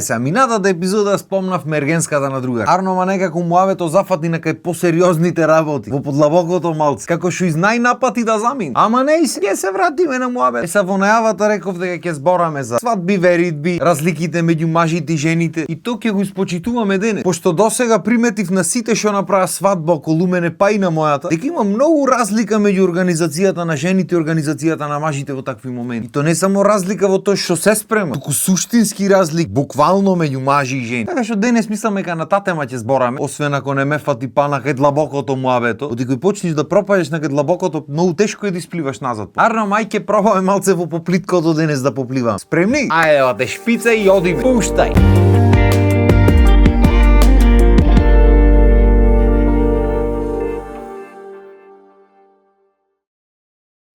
Се, минатата епизода спомнавме ергенската на друга. Арнома некако муавето зафати на кај посериозните работи, во подлабокото малце, како што из најнапати да замин. Ама не и сега се вратиме на муавет. Во најавата реков дека ќе збораме за свадби, веридби, разликите меѓу мажите и жените, и то ќе го испочитуваме денес. Пошто досега приметив на сите што направа свадба околу мене, па и на мојата, дека има многу разлика меѓу организацијата на жените и организацијата на мажите во такви моменти. И то не само разлика во тоа што се спрема, туку суштински разлик буквално меѓу мажи и жени. Така што денес мислам дека на таа тема ќе збораме, освен ако не ме фати пана кај длабокото муабето. Оти кој почнеш да пропаѓаш на кај длабокото, многу тешко е да испливаш назад. Арно мај ќе пробаме малце во поплиткото денес да попливам. Спремни? Ајде, ева те шпица и одиме. Пуштај.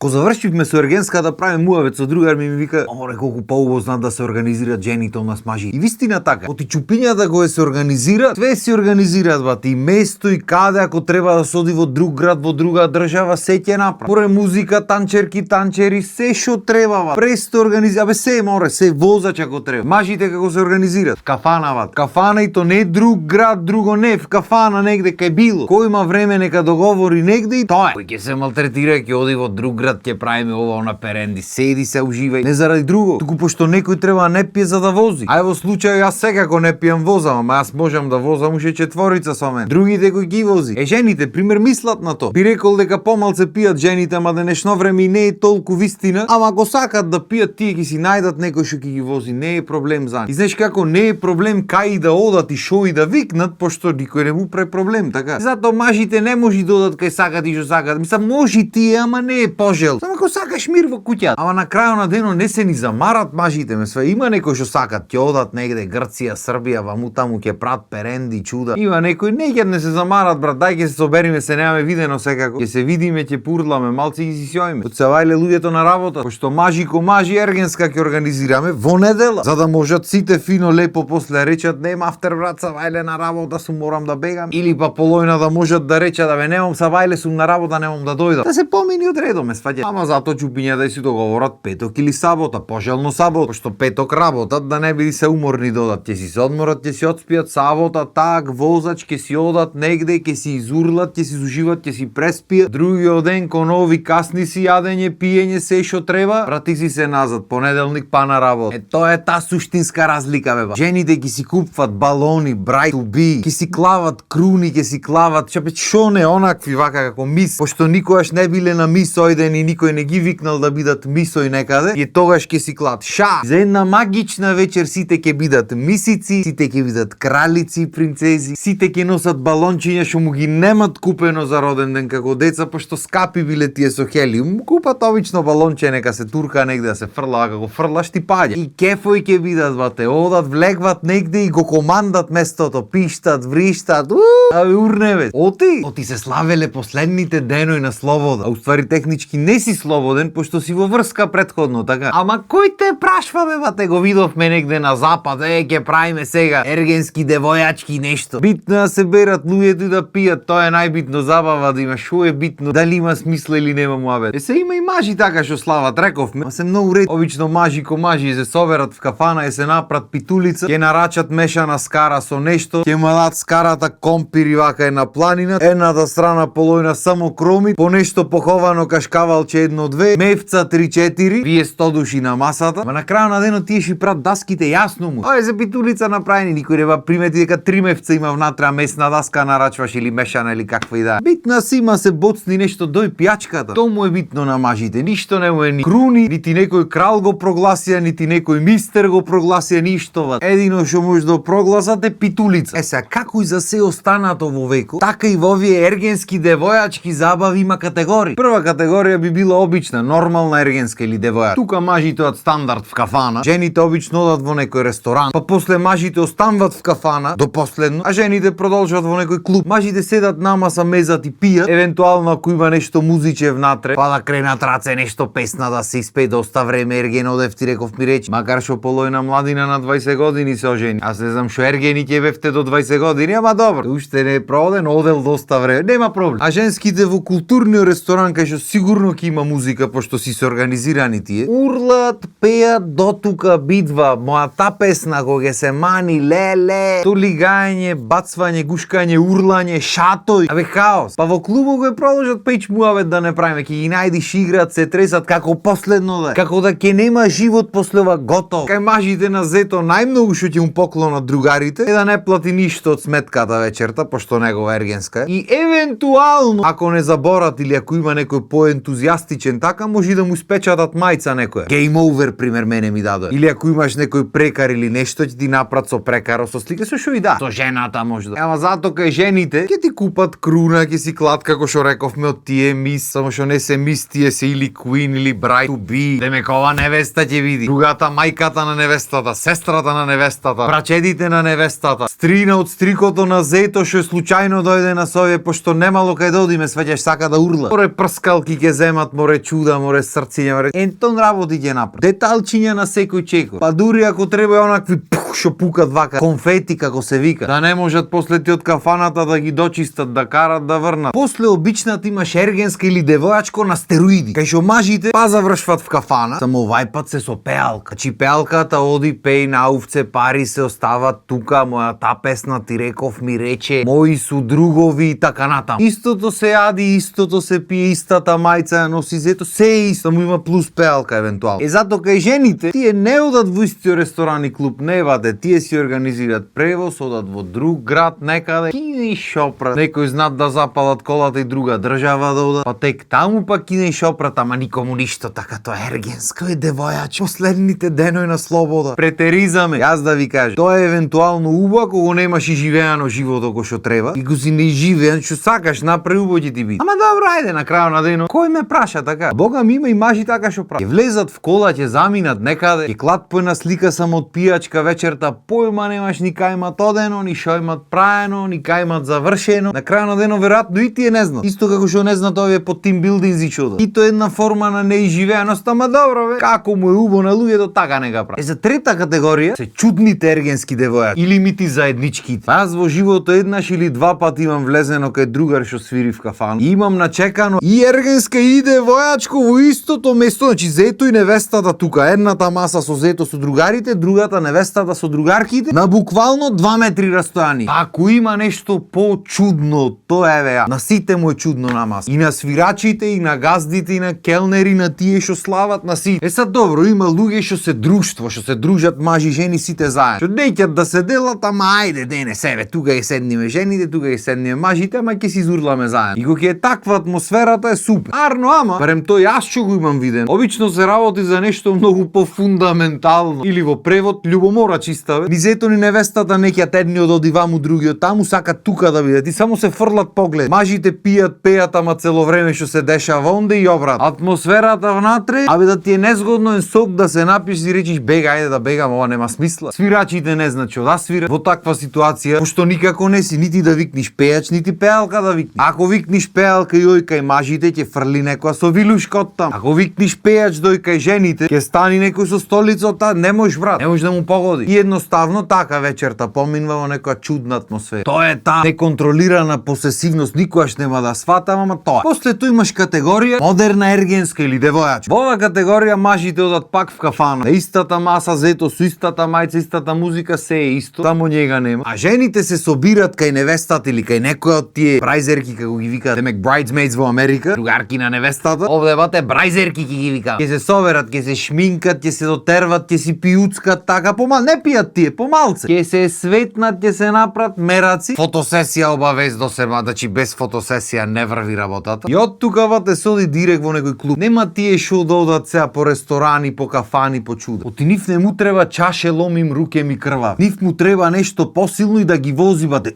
Ко завршивме со ергенска да правиме муавет со другар ми вика: "Оре колку поубаво знаат да се организираат жените у нас мажи." И вистина така. Оти чупињата кои се организираат, све се организираат бати, и место и каде ако треба да се оди во друг град, во друга држава, се ќе направи. Поре музика, танчерки, танчери, се што треба, престо организира, абе се море, се возач ако треба. Мажите како се организираат? В кафана бат. Кафана и то не друг град, друго не, в кафана негде кај било. Кој има време нека договори негде и тоа. Кој ќе се малтретира, ќе оди во друг град, ќе правиме ова на перенди, седи се уживај, не заради друго, туку пошто некој треба не пие за да вози. Ај во случај јас секако не пијам возам, ама јас можам да возам уште четворица со мен. Другите кои ги вози. Жените пример мислат на тоа. Би рекол дека помалце пијат жените, ама денешно време и не е толку вистина, ама ако сакат да пијат, тие ќе си најдат некој што ќе ги вози, не е проблем за нив. И знаеш како не е проблем кај да одат и шо и да викнат, пошто никој не му прави проблем, така. Затоа мажите не може да одат кај сакат и што сакат. Мислам може тие, ама не е пожел. Само ако сакаш мир во куќата. Ама на крајот на денот не се ни замарат мажите, ме све. Има некои што сакат ќе одат негде Грција, Србија, ваму таму ќе прат перенди, чуда. Има некои неќе не се замарат, брат, дај ќе се собериме, се немаме видено секако. Ќе се видиме, ќе пурламе, малци ги си сјоиме. Одсевајле луѓето на работа, пошто мажи ко мажи ергенска ќе организираме во недела, за да можат сите фино лепо после речат нема афтер брат, савајле на работа сум, морам да бегам, или па полојна да можат да речат да немам савајле сум на работа, немам да дојдам. Да се помини од редоме, сваѓа. Ама затоа чупиња да си договорат петок или сабота, пожелно сабота, пошто петок работат, да не биде се уморни додат, ќе си се одморат, ќе си одспијат, сабота так возач ќе си одат негде, ќе си изурлат, ќе си зуживат, ќе си преспијат, другиот ден ко нови касни си јадење, пиење, се што треба, врати си се назад, понеделник па на работа. Тоа е таа суштинска разлика беба. Жените ќе си купуват балони, брайт to be, ќе си клават круни, ќе си клават, шо не онакви вака како мис, пошто никогаш не биле на мис ојден и никој не ги викнал да бидат мисој некаде, и тогаш ќе си клат ша. За една магична вечер сите ќе бидат мисици, сите ќе бидат кралици и принцези, сите ќе носат балончиња што му ги немат купено за роден ден како деца, пошто скапи биле тие со хелиум. Купат обично балонче, нека се турка негде да се фрла, како фрлаш ти паѓа. И кефој ќе бидат бате, одат, влегват негде и го командат местото, пиштат, вриштат, урневе. Оти се славеле последните денови на слобода, а уствари технички не си слободен, пошто си во врска претходно, така. Ама кој те прашва бе, бате, го видовме негде на запад, ќе правиме сега ергенски девојачки нешто. Битно да се берат луѓето и да пијат, тоа е најбитно, забава да има, шо е битно, дали има смисла или нема муабет. Се има и мажи така што слават, рековме, ма се многу ред. Обично мажи ко мажи се соберат в кафана и се напрат питулица, ќе нарачат мешана скара со нешто, ќе малат скарата компири вака е на планина, едната страна полојна само кроми, по нешто поховано кашкавалче 1-2, мевца 3-4, вие 100 души на масата, ма на крајот на денот тие ши прат даските јасно му. Ова е за питулица направени, никој не ба примети дека 3 мевца има внатре, а месна даска нарачваш или мешана или каква и да е. Битна си има се боцни нешто дој пијачката. Тоа му е битно на мажите, ништо не му е ни круни, нити некој крал го прогласија, нити некој мистер го прогласија, ништо. Едино што може да прогласат е питулица. Сега како и за се останато во векот, така и во овие ергенски девојачки забави има категории. Прва категорија би била обична, нормална ергенска или девојачка. Тука мажите од стандард в кафана, жените обично одат во некој ресторан, па после мажите останват в кафана до последно, а жените продолжат во некој клуб. Мажите седат на маса, мезат и пијат, евентуално ако има нешто музиче внатре, па да кренат раце нешто песна да се испее, доста време ерген одев ти реков ми речи, макар што полојна младина на 20 години се ожени. Аз не знам што ергени ќе бевте до 20 години, ама добро, уште не е проводен, одел доста време, нема проблем. А женските во културниот ресторан кај што сигурно сигурно ќе има музика пошто си се организирани тие. Урлат, пеат до тука битва, мојата песна кога се мани леле, то лигање, бацвање, гушкање, урлање, шатој, абе хаос. Па во клубот го продолжат пејч муавет да не правиме, ќе ги најдиш играат, се тресат како последно да. Како да ќе нема живот после ова готов. Кај мажите на зето најмногу што ќе му поклонат другарите е да не плати ништо од сметката вечерта, пошто негова ергенска е. И евентуално, ако не заборат или ако има некој поентузијастичен така, може да му спечатат мајца некоја. Game over пример мене ми дадоа. Или ако имаш некој прекар или нешто, ќе ти напрат со прекаро со слика со шо и да. Со жената може да. Ама затоа кај жените ќе ти купат круна, ќе си клат како што рековме од тие мис, само што не се мис, тие се или queen или bride to be. Демекова невеста ќе види. Другата мајката на невестата, сестрата на невестата, прачедите на невестата, стрина од стрикото на зето што случајно дојде на сове пошто немало кај да одиме, свеќаш сака да урла. Море прскалки ќе земат, море чуда, море срциња, море ентон работи ќе направи. Деталчиња на секој чекор. Па дури ако треба онакви што пукат вака конфети како се вика, да не можат после ти од кафаната да ги дочистат, да карат да врнат. После обичната имаш ергенска или девојачко на стероиди. Кај што мажите па завршват в кафана, само овај пат се со пеалка. Значи пеалката оди пеј на овце, пари се остават тука, мојата песна ти реков ми рече, мои су другови и така натам. Истото се јади, истото се пие, истата мајца ја носи, зето се е исто, му има плюс пеалка евентуално. Зато кај жените тие не одат во истиот ресторан и клуб, не ваде, тие си организираат превоз, одат во друг град некаде, кине и шопрат. Некој знаат да запалат колата и друга држава да одат, па тек таму па кине и шопрат, ама никому ништо, така тоа е ергенско е девојач, последните денови на слобода. Претеризаме, јас да ви кажам, тоа е евентуално убаво кога немаш и живеано живото кој што треба, и го си не живеан што сакаш, направи убаво ќе ти биде. Ама добро, ајде на крајот на денот, кој ме праша така? Бога ми има и мажи така што прави. Ќе влезат в кола, ќе заминат некаде, ќе клат по една слика само од пијачка вечерта, појма немаш ни кај имат одено, ни шо имат праено, ни кај имат завршено. На крајот на денот веројатно и тие не знаат. Исто како што не знаат овие по тим билдинзи што да. И тоа е една форма на неизживеаност, ама добро бе. Како му е убаво на луѓето, така не га прави. За трета категорија се чудните ергенски девојачи или мити заедничките. Јас во живото еднаш или два пати имам влезено кај другар што свири в кафан. И имам начекано и ергенска и девојачко во истото место, значи зето и невестата тука, едната маса со зето со другарите, другата невестата со другарките, на буквално 2 метри растојани. Ако има нешто по-чудно, тоа е веа. На сите му е чудно на маса. И на свирачите, и на газдите, и на келнери, на тие што слават, на сите. Е сад добро, има луѓе што се друштво, што се дружат мажи и жени сите заедно. Што неќат да се делат, ама ајде, дене себе, тука ќе седниме жените, тука ќе седниме мажите, ама ќе си изурламе заедно. И кога ќе е таква атмосферата е супер. Арно, ама, барем тој јас што го имам виден. Обично се работи за нешто многу пофундаментално. Или во превод љубомора чиста, бе. Ни зето ни невестата неќат едниот оди ваму, другиот таму, сакат тука да бидат. И само се фрлат поглед. Мажите пијат, пеат, ама цело време што се дешава онде и обрат. Атмосферата внатре, абе да ти е незгодно en сок да се напиш и речиш бега, ајде да бегам, ова нема смисла. Свирачите не знаат што да свират во таква ситуација, пошто никако не си нити да викниш пејач, нити пеалка да викниш. Ако викниш пеалка и ој кај мажите ќе фрли некоја со вилушка од там. Ако викниш пејач дој кај жените, ќе стани некој со столицата, не можеш брат, не можеш да му погоди. И едноставно така вечерта поминува во некоја чудна атмосфера. Тоа е таа неконтролирана посесивност, никогаш нема да сватам, ама тоа. После тоа имаш категорија модерна ергенска или девојачка. Во оваа категорија мажите одат пак в кафана. На истата маса зето со истата мајца, истата музика, се е исто, само njega нема. А жените се собират кај невестата или кај некоја од тие брайзерки како ги викаат, демек bridesmaids во Америка, другарки на невестата. Овде бате брайзерки ги викаат. Ќе се соберат, ќе се шминкат, ќе се дотерват, ќе си пиуцкат, така помал, не пијат тие, помалце. Ќе се светнат, ќе се направат мераци. Фотосесија обавездо се, значи без фотосесија не врви работата. И од тука вате се оди директ во некој клуб. Нема тие што да одат сега по ресторани, по кафани, по чуда. Оти нив не му треба чаше, ломим руке ми крвав. Нив му треба нешто посилно и да ги вози бате.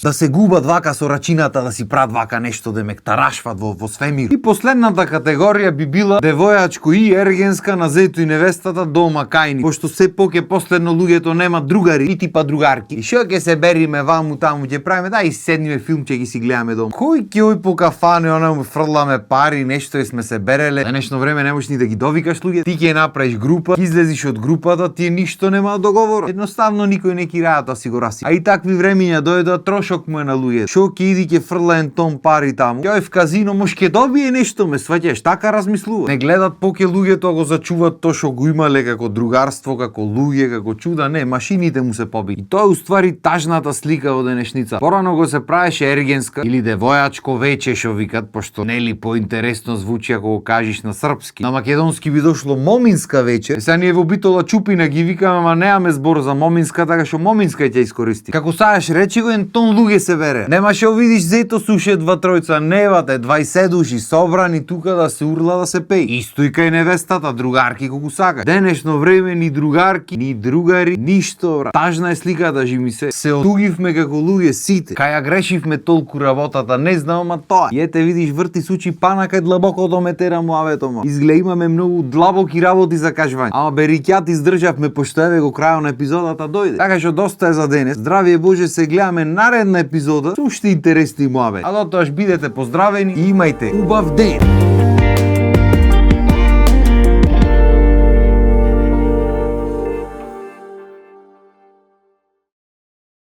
Да се губат вака со рачината, да си прават вака нешто, да ме тарашват во свемир. И последната категорија би била девојачко и ергенска на зето и невестата дома кајни. Пошто се поќе последно луѓето немаат другари и типа другарки. И што ќе се бериме ваму таму, ќе правиме, да и седниме филм, ќе ги си гледаме дома. Кој ќе ој по кафане, она му фрламе пари, нешто и сме се береле. На нешно време не можеш ни да ги довикаш луѓе. Ти ќе направиш група, излезиш од групата, тие ништо нема договор. Едноставно никој не кираја, тоа си го раси. А и такви времиња дојдоа, трошок шок му е на луѓе. Шо ќе иди ќе фрла ен тон пари таму. Ќе в казино може ќе добие нешто, ме сваќаш, така размислува. Не гледат поке луѓето го зачуват тоа што го имале како другарство, како луѓе, како чуда, не, машините му се поби. И тоа е уствари тажната слика во денешница. Порано го се правеше ергенска или девојачко вече што викат, пошто нели поинтересно звучи ако го кажеш на српски. На македонски би дошло моминска вечер. Сега ние во Битола Чупина ги викаме, ама немаме збор за моминска, така што моминска ќе искористи. Како саеш речи го ен тон луѓе се вере. Нема што видиш зето суше 2-3 невате, 20 души собрани тука да се урла да се пеи. Исто и кај невестата, другарки колку сака. Денешно време ни другарки, ни другари, ништо, брат. Тажна е сликата, жи ми се отугивме како луѓе сите. Кај ја грешивме толку работата, не знам, ама тоа. И ете видиш врти сучи пана кај длабоко до метера муавето ма. Изгледа имаме многу длабоки работи за кажување. Ама берикјат издржавме пошто еве го крајот на епизодата дојде. Така што доста е за денес. Здравие Боже, се гледаме наредна епизода со уште интересни муаве. А дотоаш бидете поздравени и имајте убав ден.